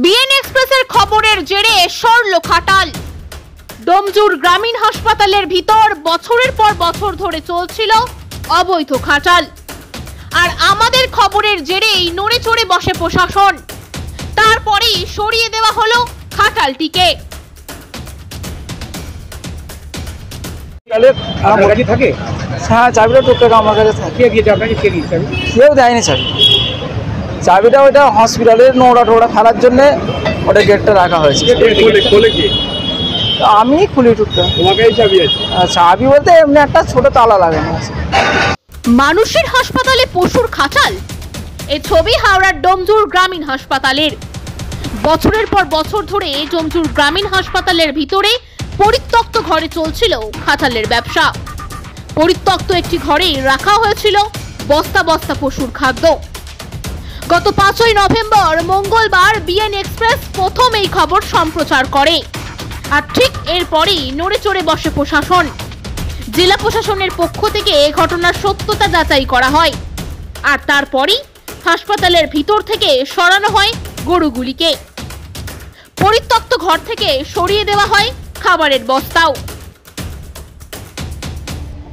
BN এক্সপ্রেসের খবরের জেরে সরল খাটাল। ডোমজুর গ্রামীণ হাসপাতালের ভিতর বছরের পর বছর ধরে চলছিল অবৈধ খাটাল। আর আমাদের খবরের জেরেই নড়ে চড়ে বসে প্রশাসন। তারপরেই সরিয়ে দেওয়া হলো খাটালটিকে। হ্যাঁ, চাবিটা টুকটাক আমার কাছে থাকে। কেউ দেয়নি চাবি। চাবিটা ওইটা হসপিটালের নোংরা টোড়া ফেলার জন্য ওটা গেটটা রাখা হয়েছে। আমি খুলি টুকটাক। চাবি বলতে এমনি একটা ছোট তালা লাগানো আছে। মানুষের হাসপাতালে পশুর খাটাল, এই ছবি হাওড়ার ডোমজুর গ্রামীণ হাসপাতালের। বছরের পর বছর ধরে ডোমজুর গ্রামীণ হাসপাতালের ভিতরে পরিত্যক্ত ঘরে চলছিল খাটালের ব্যবসা। পরিত্যক্ত একটি ঘরে রাখা হয়েছিল বস্তা বস্তা পশুর খাদ্য। গত 5ই নভেম্বর মঙ্গলবার বিএন এক্সপ্রেস প্রথম এই খবর সম্প্রচার করে। আর ঠিক এরপরই নড়ে চড়ে বসে প্রশাসন। জেলা প্রশাসনের পক্ষ থেকে এই ঘটনার সত্যতা যাচাই করা হয়। আর তারপরই হাসপাতালের ভিতর থেকে সরানো হয় গরুগুলিকে। পরিত্যক্ত ঘর থেকে সরিয়ে দেওয়া হয় খাবারের বস্তাও।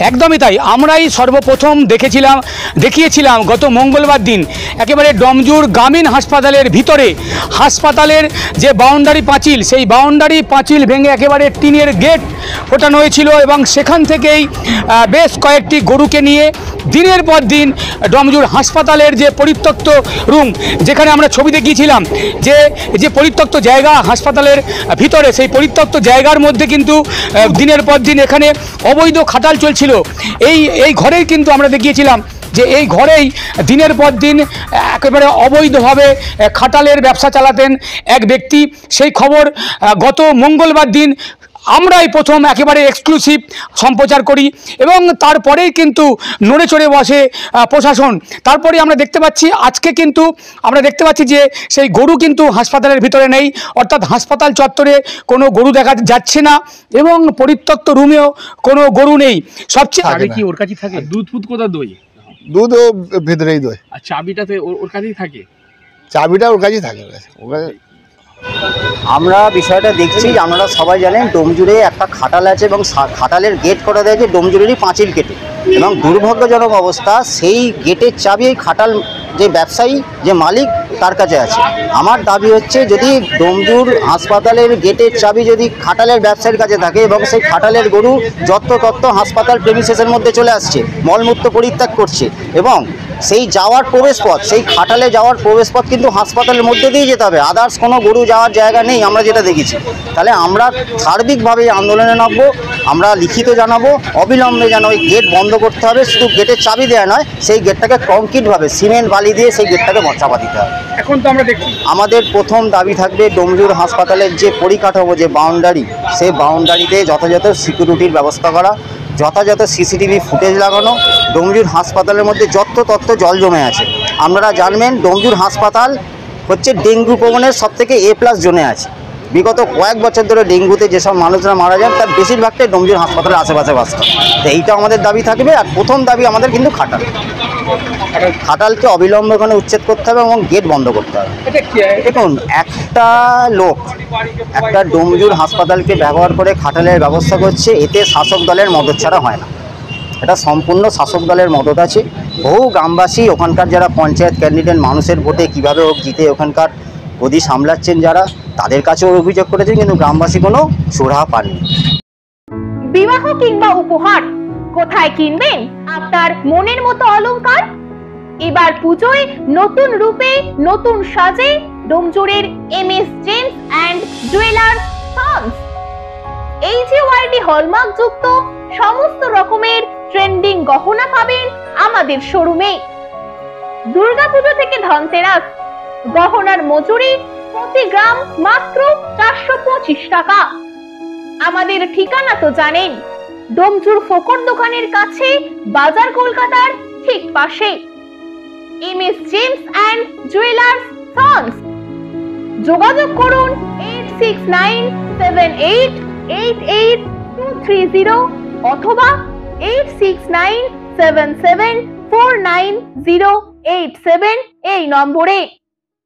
একদমই তাই, আমরাই সর্বপ্রথম দেখিয়েছিলাম গত মঙ্গলবার দিন একেবারে ডোমজুর গ্রামীণ হাসপাতালের ভিতরে হাসপাতালের যে বাউন্ডারি পাঁচিল, সেই বাউন্ডারি পাঁচিল ভেঙে একেবারে টিনের গেট ওঠানো হয়েছিল এবং সেখান থেকেই বেশ কয়েকটি গরুকে নিয়ে দিনের পর দিন ডোমজুর হাসপাতালের যে পরিত্যক্ত রুম, যেখানে আমরা ছবি দেখিয়েছিলাম যে পরিত্যক্ত জায়গা হাসপাতালের ভিতরে, সেই পরিত্যক্ত জায়গার মধ্যে কিন্তু দিনের পর দিন এখানে অবৈধ খাটাল চলছিল। এই ঘরেই কিন্তু আমরা দেখিয়েছিলাম যে এই ঘরেই দিনের পর দিন একেবারে অবৈধভাবে খাটালের ব্যবসা চালাতেন এক ব্যক্তি। সেই খবর গত মঙ্গলবার দিন আমরাই প্রথম একেবারে এক্সক্লুসিভ সম্প্রচার করি এবং তারপরেই কিন্তু নড়ে চড়ে বসে প্রশাসন। তারপরে আমরা দেখতে পাচ্ছি আজকে কিন্তু আমরা দেখতে পাচ্ছি যে সেই গরু কিন্তু হাসপাতালের ভিতরে নেই, অর্থাৎ হাসপাতাল চত্বরে কোনো গরু দেখা যাচ্ছে না এবং পরিত্যক্ত রুমেও কোনো গরু নেই। সবচেয়ে কি ওর কাছেই থাকে? দুধ কোথা দই? দুধও ভেতরেই দই। আর চাবিটা তো ওর কাছেই থাকে? চাবিটা ওর কাছেই থাকে। আমরা বিষয়টা দেখছি, আপনারা সবাই জানেন ডোমজুড়ে একটা খাটাল আছে এবং খাটালের গেট করা দেয় যে ডোমজুড়েরই পাঁচিল কেটে, এবং দুর্ভাগ্যজনক অবস্থা সেই গেটের চাবি খাটাল যে ব্যবসায়ী যে মালিক তার কাছে আছে। আমার দাবি হচ্ছে যদি ডোমজুর হাসপাতালের গেটের চাবি যদি খাটালের ব্যবসায়ীর কাছে থাকে এবং সেই খাটালের গরু যত্র হাসপাতাল প্রেমিসেসের মধ্যে চলে আসছে, মলমূত্র পরিত্যাগ করছে এবং সেই যাওয়ার প্রবেশপথ, সেই খাটালে যাওয়ার প্রবেশপথ কিন্তু হাসপাতালের মধ্যে দিয়ে যেতে হবে, আদার্স কোনো গরু যাওয়ার জায়গা নেই আমরা যেটা দেখেছি। তাহলে আমরা সার্বিকভাবে আন্দোলনে নামবো, আমরা লিখিত জানাবো অবিলম্বে যেন ওই গেট বন্ধ করতে হবে। শুধু গেটের চাবি দেওয়া নয়, সেই গেটটাকে কংক্রিটভাবে সিমেন্ট বালি দিয়ে সেই গেটটাকে চাপা দিতে হবে। এখন তো আমরা দেখছি আমাদের প্রথম দাবি থাকবে ডোমজুর হাসপাতালের যে পরিকাঠামো, যে বাউন্ডারি, সেই বাউন্ডারিতে যথাযথ সিকিউরিটির ব্যবস্থা করা, যথাযথ সিসিটিভি ফুটেজ লাগানো। ডোমজুর হাসপাতালের মধ্যে যত তথ্য জল জমে আছে, আপনারা জানবেন ডোমজুর হাসপাতাল হচ্ছে ডেঙ্গু প্রবণের সবথেকে A+ জোনে আছে। বিগত কয়েক বছর ধরে ডেঙ্গুতে যেসব মানুষরা মারা যান তার বেশিরভাগটাই ডোমজুর হাসপাতালের আশেপাশে বাস করে। তো এইটা আমাদের দাবি থাকবে। আর প্রথম দাবি আমাদের কিন্তু খাটালকে অবিলম্বে ওখানে উচ্ছেদ করতে হবে এবং গেট বন্ধ করতে হবে। দেখুন, একটা লোক একটা ডোমজুর হাসপাতালকে ব্যবহার করে খাটালের ব্যবস্থা করছে, এতে শাসক দলের মদত ছাড়া হয় না। এটা সম্পূর্ণ শাসক দলের মদত আছে। বহু গ্রামবাসী ওখানকার যারা পঞ্চায়েত ক্যান্ডিডেট মানুষের ভোটে কীভাবে হোক জিতে ওখানকার গদি সামলাচ্ছেন যারা, তাদের কাছেও অভিযোগ করেছেন, কিন্তু গ্রামবাসী কোনো সুরাহা পাননি। বিবাহ কিংবা উপহার কোথায় কিনবেন আপনার মনের মতো অলংকার? এবার পুজোয় নতুন রূপে নতুন সাজে ডোমজুরের MS James and jewellers sons. HUID hallmark যুক্ত সমস্ত রকমের ট্রেন্ডিং গহনা পাবেন আমাদের শোরুমে। দুর্গাপুজো থেকে ধনতেরাস গহনার মজুরি প্রতি গ্রাম মাত্র 425 টাকা। আমাদের ঠিকানা তো জানেন, ডোমজুর ফোকর দোকানের কাছে, বাজার কলকাতার ঠিক পাশে। MS James and jewellers sons. যোগাযোগ করুন 8697888230 অথবা 8697749087 এই নম্বরে।